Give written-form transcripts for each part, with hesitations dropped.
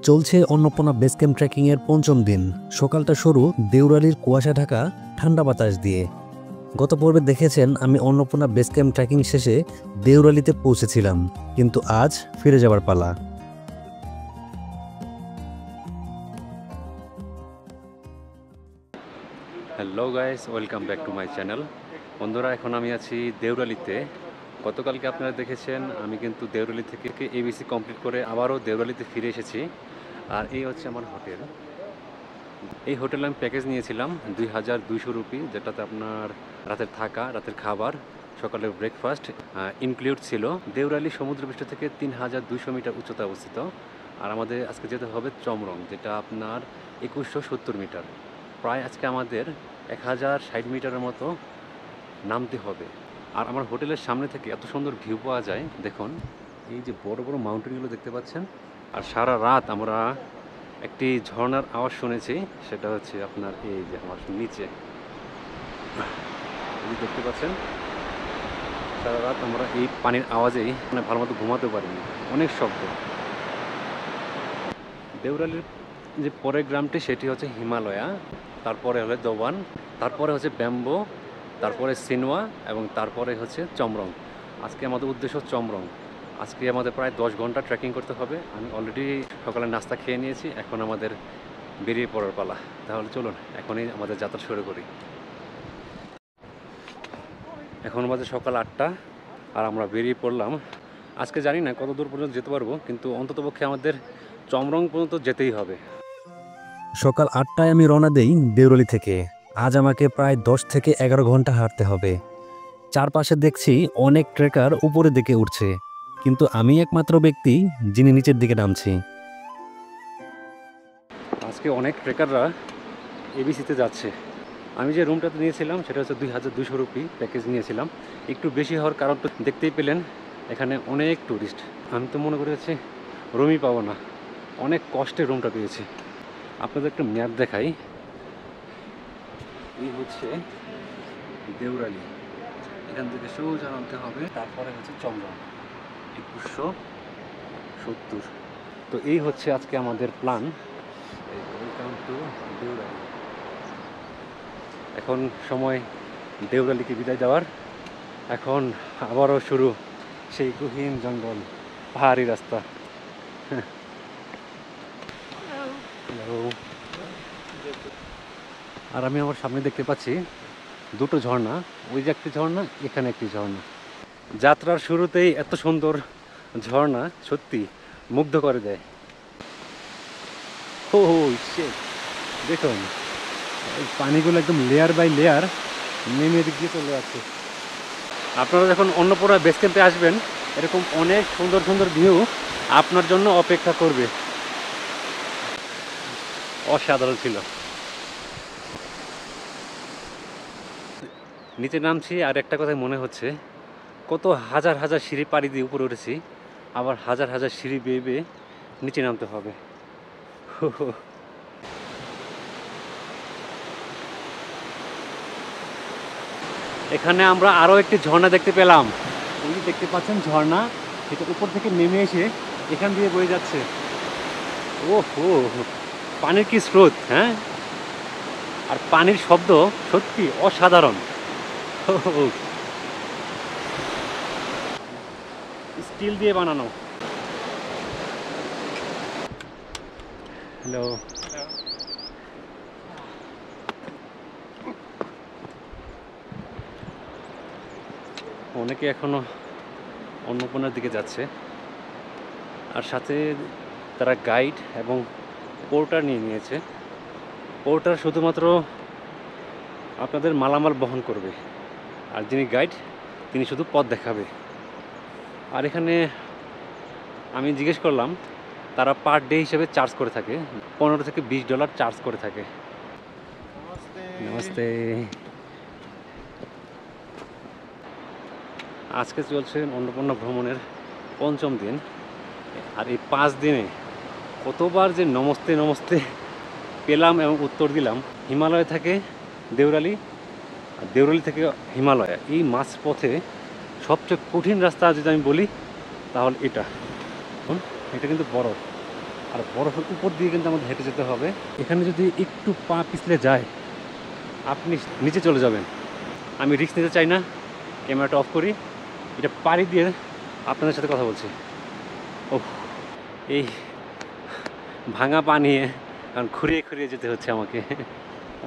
চলছে Annapurna base camp ট্রেকিংয়ের পঞ্চম দিন। সকালটা শুরু দেউরালির কুয়াশা ঢাকা ঠান্ডা বাতাস দিয়ে। গত পর্বে দেখেছেন আমি অন্নপূর্ণা বেস ক্যাম্প ট্রেকিং শেষে দেউরালিতে পৌঁছেছিলাম, কিন্তু আজ ফিরে যাবার পালা। Hello guys, welcome back to my channel. বন্ধুরা, এখন আমি আছি দেউরালিতে। গতকালকে আপনারা দেখেছেন আমি কিন্তু দেউরালি থেকে এবিসি কমপ্লিট করে আবারও দেউরালিতে ফিরে এসেছি। আর এই হচ্ছে আমার হোটেল। এই হোটেলে আমি প্যাকেজ নিয়েছিলাম 2200 রুপি, যেটাতে আপনার রাতের থাকা, রাতের খাবার, সকালের ব্রেকফাস্ট ইনক্লুড ছিল। দেউরালি সমুদ্রপৃষ্ঠ থেকে 3200 মিটার উচ্চতা অবস্থিত। আর আমাদের আজকে যেতে হবে চমরং, যেটা আপনার 2170 মিটার। প্রায় আজকে আমাদের 1060 মিটারের মতো নামতে হবে। আর আমার হোটেলের সামনে থেকে এত সুন্দর ভিউ পাওয়া যায়। দেখুন, এই যে বড় বড় মাউন্টেনগুলো দেখতে পাচ্ছেন। আর সারা রাত আমরা একটি ঝর্ণার আওয়াজ শুনেছি, সেটা হচ্ছে আপনার এই যে আমার নিচে দেখতে পাচ্ছেন। সারা রাত আমরা এই পানির আওয়াজেই ভালো মতো ঘুমাতে পারিনি, অনেক শব্দ। দেউরালির যে পরের গ্রামটি সেটি হচ্ছে হিমালয়া, তারপরে হলো দোবান, তারপরে হচ্ছে ব্যাম্বো, তারপরে সিনওয়া এবং তারপরে হচ্ছে চমরং। আজকে আমাদের উদ্দেশ্য চমরং। আজকে আমাদের প্রায় 10 ঘন্টা ট্রেকিং করতে হবে। আমি অলরেডি সকালে নাস্তা খেয়ে নিয়েছি, এখন আমাদের বেরিয়ে পড়ার পালা। তাহলে চলুন এখনই আমাদের যাত্রা শুরু করি। এখন বাজে সকাল 8টা আর আমরা বেরিয়ে পড়লাম। আজকে জানি না কত দূর পর্যন্ত যেতে পারবো, কিন্তু অন্ততপক্ষে আমাদের চমরং পর্যন্ত যেতেই হবে। সকাল 8টায় আমি রওনা দেই দেউরালি থেকে। আজ আমাকে প্রায় 10 থেকে 11 ঘন্টা হাঁটতে হবে। চারপাশে দেখছি অনেক ট্রেকার উপরের দিকে উঠছে, কিন্তু আমি একমাত্র ব্যক্তি যিনি নিচের দিকে নামছি। আজকে অনেক ট্রেকাররা এবিসিতে যাচ্ছে। আমি যে রুমটাতে নিয়েছিলাম সেটা হচ্ছে 2200 রুপি প্যাকেজ নিয়েছিলাম। একটু বেশি হওয়ার কারণ তো দেখতেই পেলেন, এখানে অনেক টুরিস্ট। আমি তো মনে করেছি রুমই পাবো না, অনেক কষ্টে রুমটা পেয়েছি। আপনাদের একটা ম্যাপ দেখাই। এই হচ্ছে দেউরালি, এখান থেকে সোজা নামতে হবে, তারপরে হচ্ছে চমরং 2170। তো এই হচ্ছে আজকে আমাদের প্ল্যান। Welcome to Deorali. এখন সময় দেউরালিকে বিদায় দেওয়ার। এখন আবারও শুরু সেই গহীন জঙ্গল, পাহাড়ি রাস্তা। আর আমি আমার সামনে দেখতে পাচ্ছি দুটো ঝর্ণা। ওই যে একটি ঝর্ণা, এখানে একটি ঝর্ণা। যাত্রার শুরুতেই এত সুন্দর ঝর্ণা সত্যি মুগ্ধ করে দেয়। ও শিট, দেখুন এই পানিগুলো একদম লেয়ার বাই লেয়ার নেমে দিকে চলে যাচ্ছে। আপনারা যখন অন্নপূর্ণা বেস ক্যাম্পে আসবেন, এরকম অনেক সুন্দর সুন্দর ভিউ আপনার জন্য অপেক্ষা করবে। অসাধারণ ছিল। নিচে নামছি আর একটা কথাই মনে হচ্ছে, কত হাজার হাজার সিঁড়ি পাড়ি দিয়ে উপরে উঠেছি, আবার হাজার হাজার সিঁড়ি বেয়ে বেয়ে নিচে নামতে হবে। এখানে আমরা আরও একটি ঝর্ণা দেখতে পেলাম। ওই দেখতে পাচ্ছেন ঝর্ণা, সেটা উপর থেকে নেমে এসে এখান দিয়ে বয়ে যাচ্ছে। ওহো, পানির কি স্রোত! হ্যাঁ, আর পানির শব্দ সত্যি অসাধারণ। স্টিল দিয়ে বানানো। হ্যালো, অনেকে এখনো অন্নপূর্ণার দিকে যাচ্ছে, আর সাথে তারা গাইড এবং পোর্টার নিয়ে নিয়েছে। পোর্টার শুধুমাত্র আপনাদের মালামাল বহন করবে, আর যিনি গাইড তিনি শুধু পথ দেখাবে। আর এখানে আমি জিজ্ঞেস করলাম, তারা পার ডে হিসেবে চার্জ করে থাকে, $15 থেকে $20 চার্জ করে থাকে। নমস্তে। আজকে চলছে অন্নপূর্ণা ভ্রমণের পঞ্চম দিন। আর এই 5 দিনে কতবার যে নমস্তে নমস্তে পেলাম এবং উত্তর দিলাম। হিমালয় থেকে দেউরালি, আর দেউরালি থেকে হিমালয়া, এই মাঝ পথে সবচেয়ে কঠিন রাস্তা যদি আমি বলি তাহলে এটা কিন্তু বরফ। আর বরফের উপর দিয়ে কিন্তু আমাদের হেঁটে যেতে হবে। এখানে যদি একটু পা পিছলে যায় আপনি নিচে চলে যাবেন। আমি রিস্ক নিতে চাই না, ক্যামেরাটা অফ করি, এটা পাড়ি দিয়ে আপনাদের সাথে কথা বলছি। ও, এই ভাঙা পা নিয়ে কারণ খুঁড়িয়ে খুঁড়িয়ে যেতে হচ্ছে আমাকে।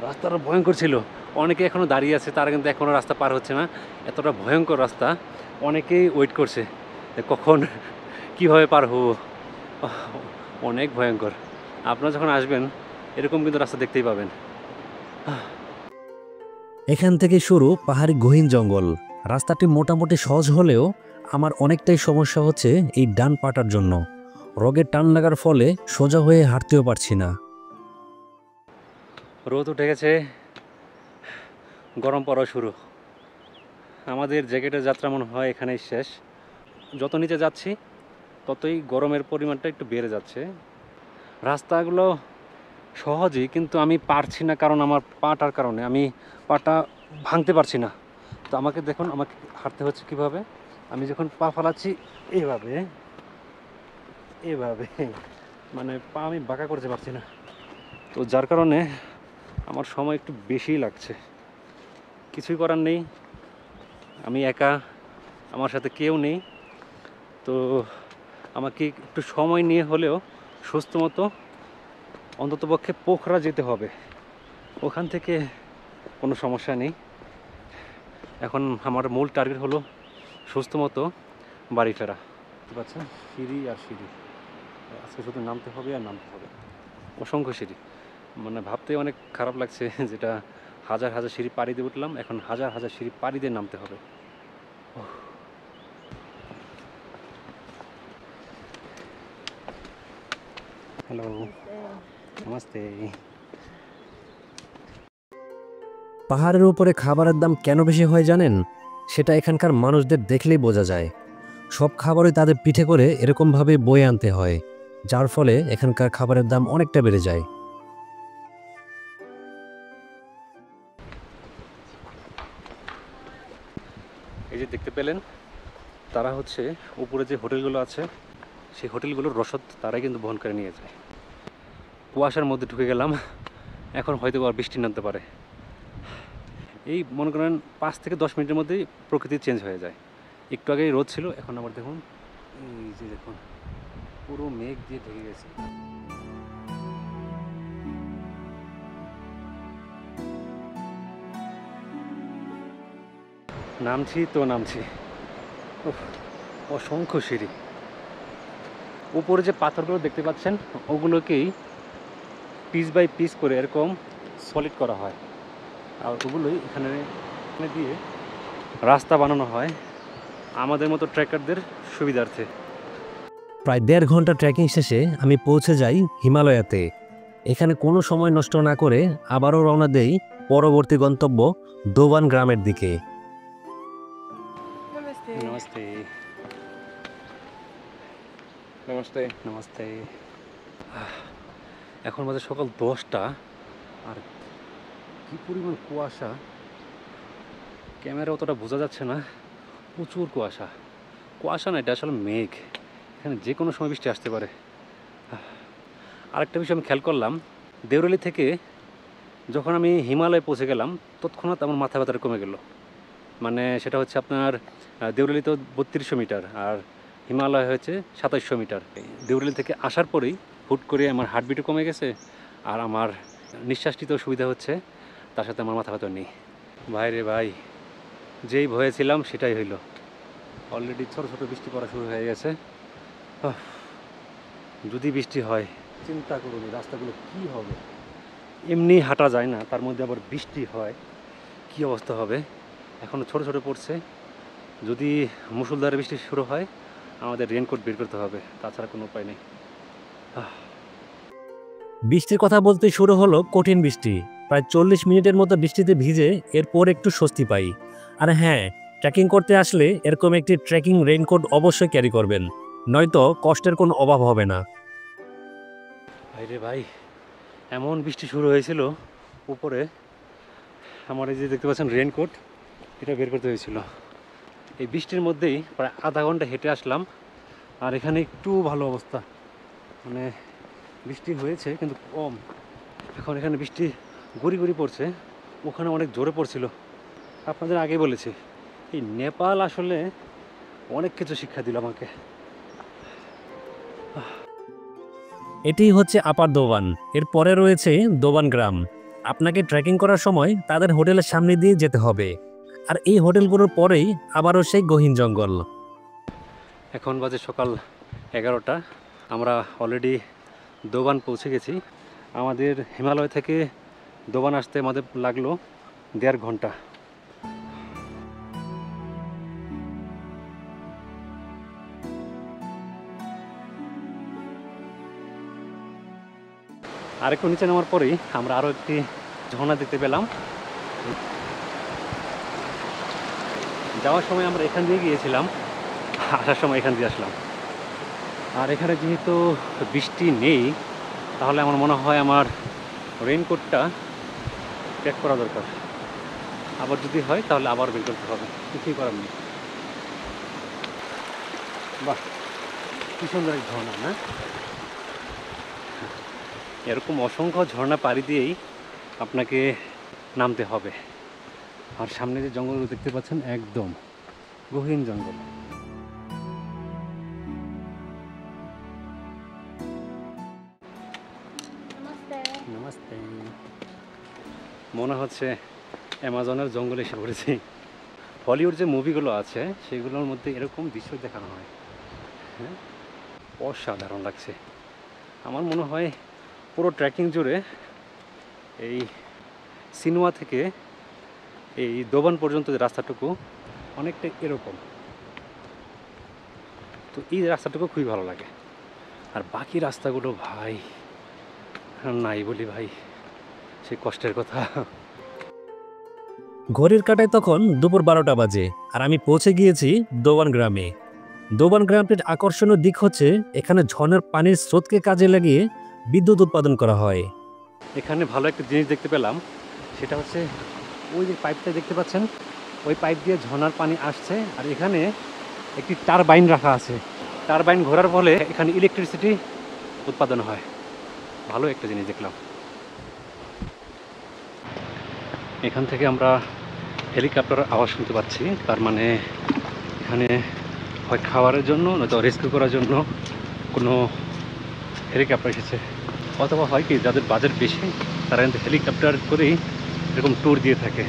রাস্তাটা ভয়ঙ্কর ছিল, অনেকে এখনও দাঁড়িয়ে আছে, তারা কিন্তু এখনও রাস্তা পার হচ্ছে না। এতটা ভয়ঙ্কর রাস্তা, অনেকেই ওয়েট করছে যে কখন কীভাবে পার হবো। অনেক ভয়ঙ্কর। আপনারা যখন আসবেন এরকম কিন্তু রাস্তা দেখতেই পাবেন। এখান থেকে শুরু পাহাড়ি গহীন জঙ্গল। রাস্তাটি মোটামুটি সহজ হলেও আমার অনেকটাই সমস্যা হচ্ছে এই ডান পাটার জন্য। রগের টান লাগার ফলে সোজা হয়ে হাঁটতেও পারছি না। রোদ উঠে গেছে, গরম পড়া শুরু। আমাদের জ্যাকেটের যাত্রা মনে হয় এখানেই শেষ। যত নিচে যাচ্ছি ততই গরমের পরিমাণটা একটু বেড়ে যাচ্ছে। রাস্তাগুলো সহজই, কিন্তু আমি পারছি না, কারণ আমার পাটার কারণে আমি পাটা ভাঙতে পারছি না। তো আমাকে দেখুন, আমাকে হাঁটতে হচ্ছে কিভাবে। আমি যখন পা ফালাচ্ছি এভাবে এভাবে, মানে পা আমি বাঁকা করতে পারছি না। তো যার কারণে আমার সময় একটু বেশিই লাগছে। কিছুই করার নেই, আমি একা, আমার সাথে কেউ নেই। তো আমাকে একটু সময় নিয়ে হলেও সুস্থ মতো অন্ততপক্ষে পোখরা যেতে হবে। ওখান থেকে কোনো সমস্যা নেই। এখন আমার মূল টার্গেট হলো সুস্থ মতো বাড়ি ফেরা। বুঝতে পারছেন, সিঁড়ি আর সিঁড়ি, আজকে শুধু নামতে হবে আর নামতে হবে। অসংখ্য সিঁড়ি, মানে ভাবতে অনেক খারাপ লাগছে যেটা হাজার হাজার সিঁড়ি পাড়ি দিয়ে উঠলাম, এখন হাজার হাজার সিঁড়ি পাড়ি দিয়ে নামতে হবে। হ্যালো, নমস্তে। পাহাড়ের উপরে খাবারের দাম কেন বেশি হয় জানেন? সেটা এখানকার মানুষদের দেখলেই বোঝা যায়। সব খাবারই তাদের পিঠে করে এরকমভাবে বয়ে আনতে হয়, যার ফলে এখানকার খাবারের দাম অনেকটা বেড়ে যায়। এই যে দেখতে পেলেন, তারা হচ্ছে উপরে যে হোটেলগুলো আছে সেই হোটেলগুলোর রসদ তারাই কিন্তু বহন করে নিয়ে যায়। কুয়াশার মধ্যে ঢুকে গেলাম, এখন হয়তো আর বৃষ্টি নামতে পারে। এই মনে করেন 5 থেকে 10 মিনিটের মধ্যেই প্রকৃতি চেঞ্জ হয়ে যায়। একটু আগেই রোদ ছিল, এখন আবার দেখুন, এই যে দেখুন পুরো মেঘ দিয়ে ঢেকে গেছে। নামছি তো নামছি, উফ, অসংখ্য সিঁড়ি। উপরে যে পাথরগুলো দেখতে পাচ্ছেন ওগুলোকেই পিস বাই পিস করে এরকম সলিড করা হয়, আর ওগুলোই এখানে দিয়ে রাস্তা বানানো হয় আমাদের মতো ট্রেকারদের সুবিধার্থে। প্রায় 1.5 ঘন্টা ট্রেকিং শেষে আমি পৌঁছে যাই হিমালয়াতে। এখানে কোনো সময় নষ্ট না করে আবারও রওনা দেই পরবর্তী গন্তব্য দোবান গ্রামের দিকে। নমস্তে। নমস্তে। নমস্তে। এখন বাজে সকাল 10টা, আর কি পরিমাণ কুয়াশা, ক্যামেরা অতটা বোঝা যাচ্ছে না। প্রচুর কুয়াশা, কুয়াশা না, এটা আসলে মেঘ। এখানে যে কোনো সময় বৃষ্টি আসতে পারে। আরেকটা বিষয় আমি খেয়াল করলাম, দেউরালি থেকে যখন আমি হিমালয়ে পৌঁছে গেলাম তৎক্ষণাৎ আমার মাথা ব্যথাটা কমে গেল। মানে সেটা হচ্ছে আপনার দেউরালি তো 3200 মিটার আর হিমালয় হয়েছে 2700 মিটার। দেউরালি থেকে আসার পরেই হুট করে আমার হার্টবিটও কমে গেছে, আর আমার নিঃশ্বাস নিতেও সুবিধা হচ্ছে, তার সাথে আমার মাথা ব্যথা নেই। ভাই রে ভাই, যেই ভয়ে ছিলাম সেটাই হইল। অলরেডি ছোটো ছোটো বৃষ্টি পড়া শুরু হয়ে গেছে। যদি বৃষ্টি হয় চিন্তা করুন রাস্তাগুলো কি হবে। এমনি হাঁটা যায় না, তার মধ্যে আবার বৃষ্টি হয়, কি অবস্থা হবে। এখনও ছোটো ছোটো পড়ছে, যদি মুষলধারে বৃষ্টি শুরু হয় আমাদের রেনকোট বের করতে হবে, তাছাড়া কোনো উপায় নেই। বৃষ্টির কথা বলতে শুরু হলো কঠিন বৃষ্টি। প্রায় 40 মিনিটের মতো বৃষ্টিতে ভিজে এরপর একটু স্বস্তি পাই। আর হ্যাঁ, ট্রেকিং করতে আসলে এরকম একটি ট্রেকিং রেইনকোট অবশ্যই ক্যারি করবেন, নয়তো কষ্টের কোনো অভাব হবে না। ভাইরে ভাই, এমন বৃষ্টি শুরু হয়েছিল উপরে, আমার এই যে দেখতে পাচ্ছেন রেনকোট, এটা বের করতে হয়েছিল। এই বৃষ্টির মধ্যেই প্রায় আধা ঘন্টা হেঁটে আসলাম, আর এখানে একটু ভালো অবস্থা, মানে বৃষ্টি হয়েছে কিন্তু কম। এখন এখানে বৃষ্টি গুড়ি গুড়ি পড়ছে, ওখানে অনেক জোরে পড়ছিল। আপনাদের আগে বলেছি এই নেপাল আসলে অনেক কিছু শিক্ষা দিল আমাকে। এটি হচ্ছে আপার দোবান, এর পরে রয়েছে দোবান গ্রাম। আপনাকে ট্রেকিং করার সময় তাদের হোটেলের সামনে দিয়ে যেতে হবে, আর এই হোটেলগুলোর পরেই আবারও সেই গহীন জঙ্গল। এখন বাজে সকাল 11টা, আমরা অলরেডি দোবান পৌঁছে গেছি। আমাদের হিমালয় থেকে দোবান আসতে আমাদের লাগলো 1.5 ঘন্টা। আর একটু নিচে নামার পরেই আমরা আরও একটি ঝর্ণা দেখতে পেলাম। যাওয়ার সময় আমরা এখান দিয়ে গিয়েছিলাম, আসার সময় এখান দিয়ে আসলাম। আর এখানে যেহেতু বৃষ্টি নেই, তাহলে আমার মনে হয় আমার রেইনকোটটা প্যাক করা দরকার। আবার যদি হয় তাহলে আবার বের করতে হবে, কিছুই করার নেই। বাহ, কি সুন্দর এক ঝর্ণা না? এরকম অসংখ্য ঝর্ণা পাড়ি দিয়েই আপনাকে নামতে হবে। আর সামনে যে জঙ্গলগুলো দেখতে পাচ্ছেন একদম গহীন জঙ্গল। নমস্তে। মনে হচ্ছে অ্যামাজনের জঙ্গলে এসে পড়েছি। হলিউড যে মুভিগুলো আছে সেগুলোর মধ্যে এরকম দৃশ্য দেখানো হয়। হ্যাঁ, অসাধারণ লাগছে। আমার মনে হয় পুরো ট্রেকিং জুড়ে এই সিনোয়া থেকে এই দোবান পর্যন্ত যে রাস্তাটুকু অনেকটা এরকম। তো এই রাস্তাটুকু খুবই ভালো লাগে। আর বাকি রাস্তাগুলো ভাই নাই বলি ভাই, সে কষ্টের কথা। ঘড়ির কাঁটায় তখন দুপুর 12টা বাজে, আর আমি পৌঁছে গিয়েছি দোবান গ্রামে। দোবান গ্রামটির আকর্ষণীয় দিক হচ্ছে এখানে ঝর্ণার পানির স্রোতকে কাজে লাগিয়ে বিদ্যুৎ উৎপাদন করা হয়। এখানে ভালো একটা জিনিস দেখতে পেলাম, সেটা হচ্ছে ওই যে পাইপটা দেখতে পাচ্ছেন, ওই পাইপ দিয়ে ঝর্ণার পানি আসছে। আর এখানে একটি টারবাইন রাখা আছে। টারবাইন ঘোরার ফলে এখানে ইলেকট্রিসিটি উৎপাদন হয়। ভালো একটা জিনিস দেখলাম। এখান থেকে আমরা হেলিকপ্টারের আওয়াজ শুনতে পাচ্ছি, তার মানে এখানে হয় খাবারের জন্য নয়তো রেস্কিউ করার জন্য কোনো হেলিকপ্টার এসেছে। অথবা হয় কি, যাদের বাজেট বেশি তারা কিন্তু হেলিকপ্টার করেই এরকম ট্যুর দিয়ে থাকে।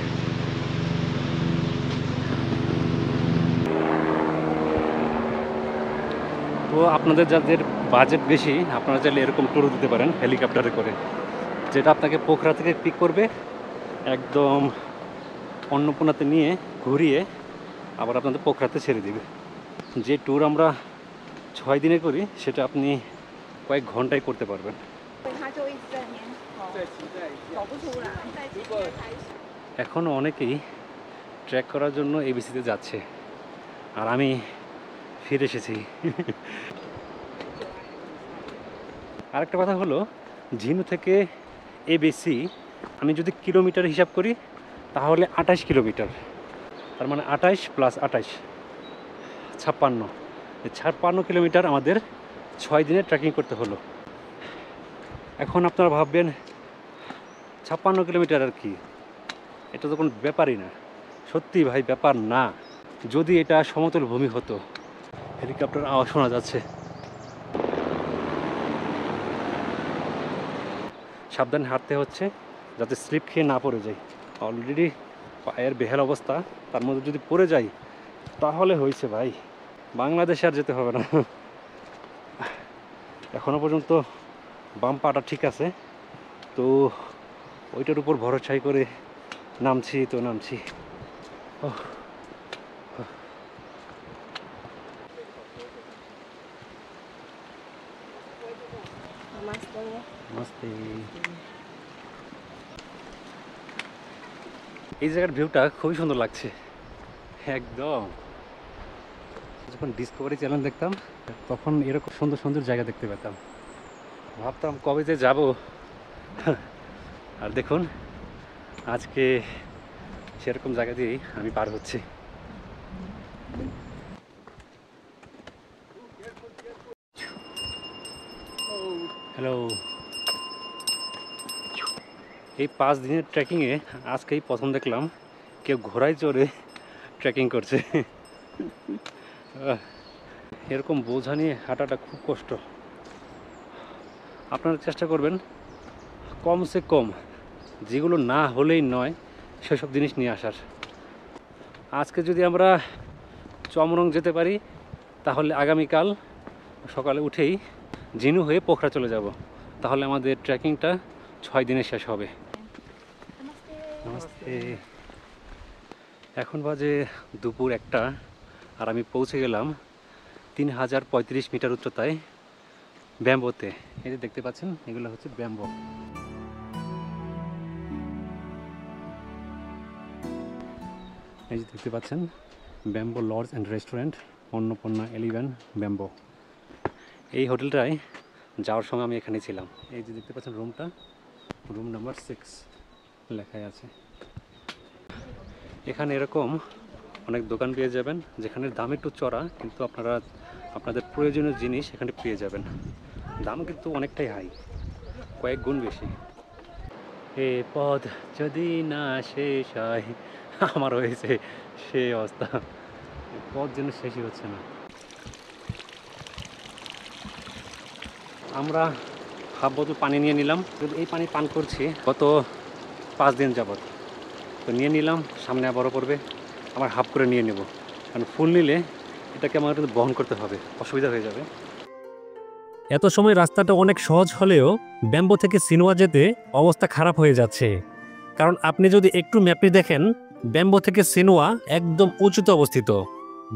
তো আপনাদের যাদের বাজেট বেশি, আপনারা চাইলে এরকম ট্যুর দিতে পারেন হেলিকপ্টারে করে, যেটা আপনাকে পোখরা থেকে পিক করবে, একদম অন্নপূর্ণাতে নিয়ে ঘুরিয়ে আবার আপনাদের পোখরাতে ছেড়ে দিবে। যে ট্যুর আমরা 6 দিনে করি সেটা আপনি কয়েক ঘন্টায় করতে পারবেন। এখনও অনেকেই ট্রেক করার জন্য এবিসিতে যাচ্ছে, আর আমি ফিরে এসেছি। আরেকটা কথা হলো, ঝিনু থেকে এবিসি আমি যদি কিলোমিটার হিসাব করি তাহলে 28 কিলোমিটার। তার মানে 28 + 28 56। এই 56 কিলোমিটার আমাদের 6 দিনে ট্রেকিং করতে হলো। এখন আপনারা ভাববেন 56 কিলোমিটার আর কি, এটা তো কোনো ব্যাপারই না। সত্যি ভাই ব্যাপার না। যদি এটা সমতল ভূমি হতো। হেলিকপ্টার আওয়াজ শোনা যাচ্ছে। সাবধানে হাঁটতে হচ্ছে যাতে স্লিপ খেয়ে না পড়ে যাই। অলরেডি পায়ের বেহাল অবস্থা, তার মধ্যে যদি পড়ে যাই তাহলে হয়েছে ভাই, বাংলাদেশে আর যেতে হবে না। এখনও পর্যন্ত বাম পাটা ঠিক আছে, তো ওইটার উপর ভরসাই করে নামছি তো নামছি। নমস্তে। এই জায়গার ভিউটা খুবই সুন্দর লাগছে একদম। যখন ডিসকভারি চ্যানেল দেখতাম তখন এরকম সুন্দর সুন্দর জায়গা দেখতে পেতাম, ভাবতাম কবে যে যাব। আর দেখুন আজকে সেরকম জায়গা দিয়েই আমি পার হচ্ছি। হ্যালো। এই 5 দিনের ট্রেকিংয়ে আজকেই প্রথম দেখলাম কেউ ঘোড়ায় চড়ে ট্রেকিং করছে। এরকম বোঝা নিয়ে হাঁটাটা খুব কষ্ট। আপনারা চেষ্টা করবেন কমসে কম যেগুলো না হলেই নয় সেসব জিনিস নিয়ে আসার। আজকে যদি আমরা চমরং যেতে পারি তাহলে আগামীকাল সকালে উঠেই জিনু হয়ে পোখরা চলে যাব। তাহলে আমাদের ট্রেকিংটা 6 দিনে শেষ হবে। নমস্তে। এখন বাজে দুপুর 1টা আর আমি পৌঁছে গেলাম 3035 মিটার উচ্চতায় ব্যাম্বোতে। এই যে দেখতে পাচ্ছেন এগুলো হচ্ছে ব্যাম্বো। এই যে দেখতে পাচ্ছেন bamboo lodge and restaurant, Annapurna 11 bamboo. এই হোটেলটায় যাওয়ার সময় আমি এখানে ছিলাম। এই যে দেখতে পাচ্ছেন রুমটা, রুম নাম্বার 6 লেখাই আছে। এখানে এরকম অনেক দোকান পেয়ে যাবেন যেখানে দাম একটু চড়া, কিন্তু আপনারা আপনাদের প্রয়োজনীয় জিনিস এখানে পেয়ে যাবেন। দাম কিন্তু অনেকটাই হাই, কয়েক গুণ বেশি। এ পথ যদি না শেষ হয়, আমার হয়েছে সেই অবস্থা। পথ যেন শেষই হচ্ছে না। আমরা হাফ বোতল পানি নিয়ে নিলাম। এই পানি পান করছি গত 5 দিন যাবত। তো নিয়ে নিলাম, সামনে আবারও পড়বে, আমার হাফ করে নিয়ে নেব, কারণ ফুল নিলে এটাকে আমার কিন্তু বহন করতে হবে, অসুবিধা হয়ে যাবে। এত সময় রাস্তাটা অনেক সহজ হলেও ব্যাম্বো থেকে সিনোয়া যেতে অবস্থা খারাপ হয়ে যাচ্ছে। কারণ আপনি যদি একটু ম্যাপে দেখেন, ব্যাম্বো থেকে সিনোয়া একদম উঁচুতে অবস্থিত,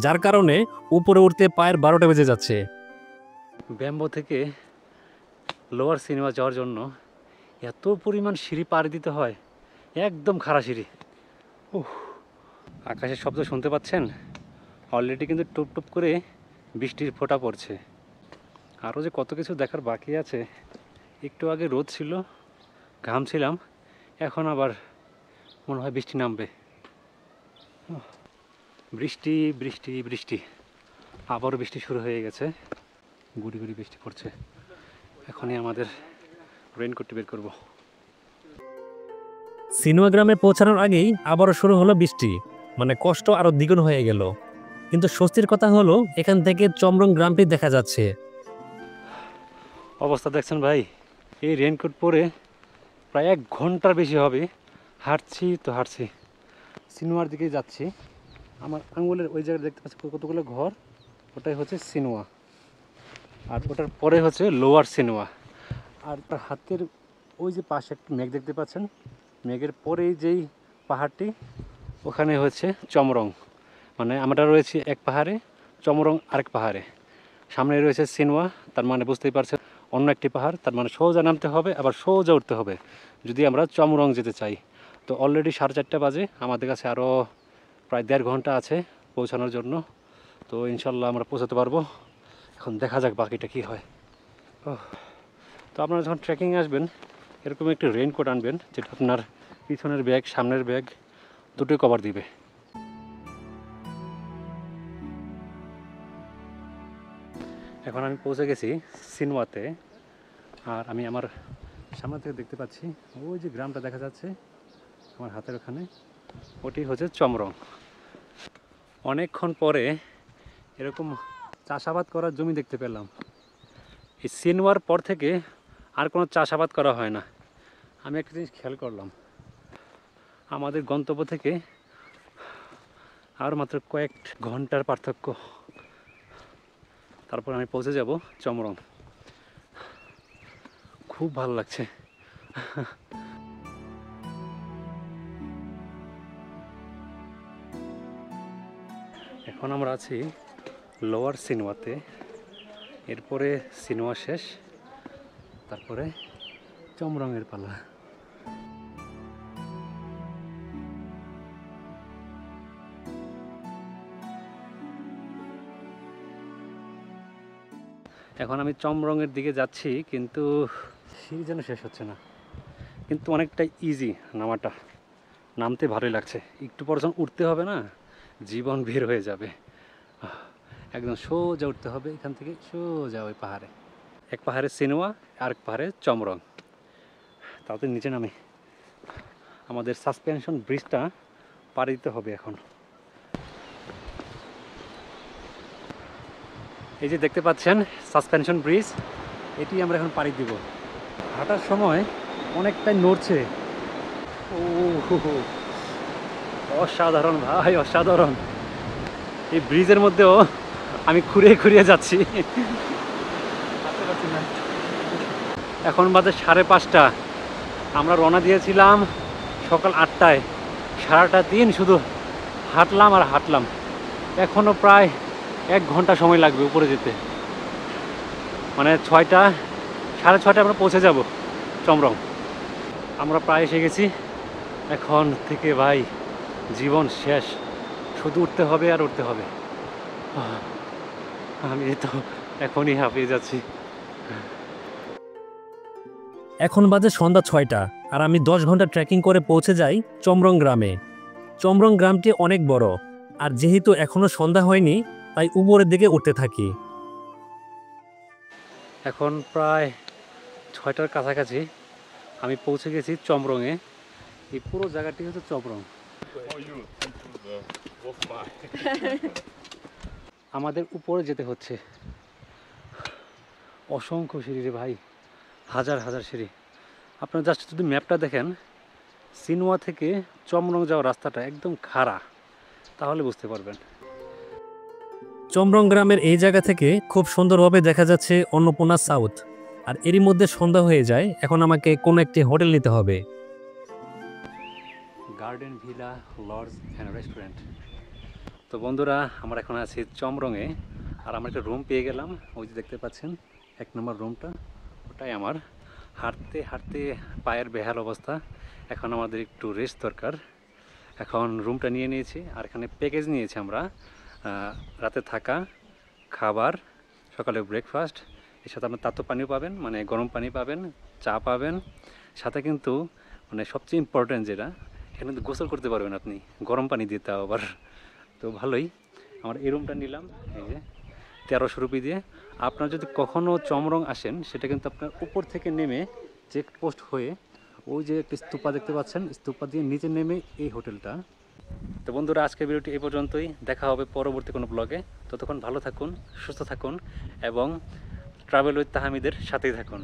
যার কারণে উপরে উঠতে পায়ের 12টা বেজে যাচ্ছে। ব্যাম্বো থেকে লোয়ার সিনেমা যাওয়ার জন্য এত পরিমাণ সিঁড়ি পাড়ি দিতে হয়, একদম খাড়া সিঁড়ি। আকাশের শব্দ শুনতে পাচ্ছেন? অলরেডি কিন্তু টুপ টুপ করে বৃষ্টির ফোঁটা পড়ছে। আরও যে কত কিছু দেখার বাকি আছে। একটু আগে রোদ ছিল, ঘামছিলাম, এখন আবার মনে হয় বৃষ্টি নামবে। বৃষ্টি বৃষ্টি বৃষ্টি, আবারও বৃষ্টি শুরু হয়ে গেছে, গুড়ি গুড়ি বৃষ্টি পড়ছে। এখনই আমাদের রেইনকোটটি বের করব। সিনোয়া গ্রামে পৌঁছানোর আগেই আবারও শুরু হলো বৃষ্টি, মানে কষ্ট আরো দ্বিগুণ হয়ে গেল। কিন্তু স্বস্তির কথা হলো এখান থেকে চমরং গ্রামটি দেখা যাচ্ছে। অবস্থা দেখছেন ভাই, এই রেইনকোট পরে প্রায় 1 ঘন্টার বেশি হবে হাঁটছি তো হাঁটছি। সিনোয়ার দিকে যাচ্ছি। আমার আঙুলের ওই জায়গায় দেখতে পাচ্ছি কতগুলো ঘর, ওটাই হচ্ছে সিনোয়া, আর ওটার পরে হচ্ছে লোয়ার সিনোয়া। আর তার হাতের ওই যে পাশে একটা মেঘ দেখতে পাচ্ছেন, মেঘের পরেই যেই পাহাড়টি, ওখানে হচ্ছে চমরং। মানে আমরা রয়েছি এক পাহাড়ে, চমরং আরেক পাহাড়ে। সামনে রয়েছে সিনোয়া, তার মানে বুঝতেই পারছেন অন্য একটি পাহাড়। তার মানে সোজা নামতে হবে, আবার সোজা উঠতে হবে যদি আমরা চমরং যেতে চাই। তো অলরেডি 4:30 বাজে, আমাদের কাছে আরও প্রায় 1.5 ঘন্টা আছে পৌঁছানোর জন্য। তো ইনশাল্লাহ আমরা পৌঁছাতে পারবো। এখন দেখা যাক বাকিটা কী হয়। তো আপনারা যখন ট্রেকিংয়ে আসবেন এরকম একটি রেইনকোট আনবেন, যেটা আপনার পিছনের ব্যাগ সামনের ব্যাগ দুটোই কভার দিবে। এখন আমি পৌঁছে গেছি সিনোয়াতে, আর আমি আমার সামনে থেকে দেখতে পাচ্ছি ওই যে গ্রামটা দেখা যাচ্ছে আমার হাতের ওখানে, ওটি হচ্ছে চমরং। অনেকক্ষণ পরে এরকম চাষাবাদ করার জমি দেখতে পেলাম। এই সিনোয়ার পর থেকে আর কোনো চাষাবাদ করা হয় না। আমি একটা জিনিস খেয়াল করলাম, আমাদের গন্তব্য থেকে আর মাত্র কয়েক ঘন্টার পার্থক্য, তারপর আমি পৌঁছে যাব চমরং। খুব ভালো লাগছে। এখন আমরা আছি লোয়ার সিনোয়াতে, এরপরে সিনোয়া শেষ, তারপরে চমরংয়ের পালা। এখন আমি চমরংয়ের দিকে যাচ্ছি, কিন্তু সিঁড়ি যেন শেষ হচ্ছে না। কিন্তু অনেকটা ইজি নামাটা, নামতে ভালোই লাগছে। একটু পর যখন উঠতে হবে না, জীবন বের হয়ে যাবে। একদম সোজা উঠতে হবে এখান থেকে, সোজা ওই পাহাড়ে। এক পাহাড়ে সিনেমা আর এক পাহাড়ে চমরং। তাতে নিচে নামে আমাদের সাসপেনশন ব্রিজটা পাড়ি দিতে হবে এখন। এই যে দেখতে পাচ্ছেন সাসপেনশন ব্রিজ, এটি আমরা এখন পাড়ি দিব। হাঁটার সময় অনেকটাই নড়ছে। ও অসাধারণ ভাই, অসাধারণ। এই ব্রিজের মধ্যেও আমি খুঁড়িয়ে খুঁড়িয়ে যাচ্ছি। এখন বাজে 5:30। আমরা রওনা দিয়েছিলাম সকাল 8টায়। সারাটা দিন শুধু হাঁটলাম আর হাঁটলাম। এখনও প্রায় 1 ঘন্টা সময় লাগবে উপরে যেতে। মানে 6:30 আমরা পৌঁছে যাব চমরং। আমরা প্রায় এসে গেছি। এখন থেকে ভাই জীবন শেষ, শুধু উঠতে হবে আর উঠতে হবে। আমি তো এখনই হাঁপিয়ে যাচ্ছি। এখন বাজে সন্ধ্যা 6টা আর আমি 10 ঘন্টা ট্রেকিং করে পৌঁছে যাই চমরং গ্রামে। চমরং গ্রামটি অনেক বড়, আর যেহেতু এখনো সন্ধ্যা হয়নি তাই উপরের দিকে উঠতে থাকি। এখন প্রায় 6টার কাছাকাছি আমি পৌঁছে গেছি চমরংয়ে। এই পুরো জায়গাটি হচ্ছে চমরং। আমাদের উপরে যেতে হচ্ছে। অসংখ্য সিঁড়ি রে ভাই, হাজার হাজার সিঁড়ি। আপনারা জাস্ট যদি ম্যাপটা দেখেন, সিনওয়া থেকে চমরং যাওয়ার রাস্তাটা একদম খাড়া, তাহলে বুঝতে পারবেন। চমরং গ্রামের এই জায়গা থেকে খুব সুন্দরভাবে দেখা যাচ্ছে অন্নপূর্ণা সাউথ। আর এরই মধ্যে সন্ধ্যা হয়ে যায়। এখন আমাকে কোনো একটি হোটেল নিতে হবে। Garden villa lodge and restaurant. তো বন্ধুরা, আমরা এখন আছি চমরংয়ে, আর আমরা একটা রুম পেয়ে গেলাম। ওই যে দেখতে পাচ্ছেন 1 নম্বর রুমটা, ওটাই আমার। হাঁটতে হাঁটতে পায়ের বেহাল অবস্থা। এখন আমাদের একটু রেস্ট দরকার। এখন রুমটা নিয়ে নিয়েছি, আর এখানে প্যাকেজ নিয়েছি আমরা। রাতে থাকা, খাবার, সকালে ব্রেকফাস্ট, এর সাথে আপনার তাতো পানিও পাবেন, মানে গরম পানি পাবেন, চা পাবেন। সাথে কিন্তু মানে সবচেয়ে ইম্পর্ট্যান্ট যেটা, এখানে কিন্তু গোসল করতে পারবেন আপনি, গরম পানি দিয়ে, তাও আবার। তো ভালোই। আমরা এই রুমটা নিলাম, এই যে 1300 রুপি দিয়ে। আপনার যদি কখনও চমরং আসেন, সেটা কিন্তু আপনার উপর থেকে নেমে চেকপোস্ট হয়ে ওই যে একটি স্তূপা দেখতে পাচ্ছেন, স্তূপা দিয়ে নিচে নেমে এই হোটেলটা। তো বন্ধুরা, আজকের ভিডিওটি এই পর্যন্তই। দেখা হবে পরবর্তী কোনো ব্লগে। ততক্ষণ ভালো থাকুন, সুস্থ থাকুন এবং ট্রাভেল উইথ তাহমিদের সাথেই থাকুন।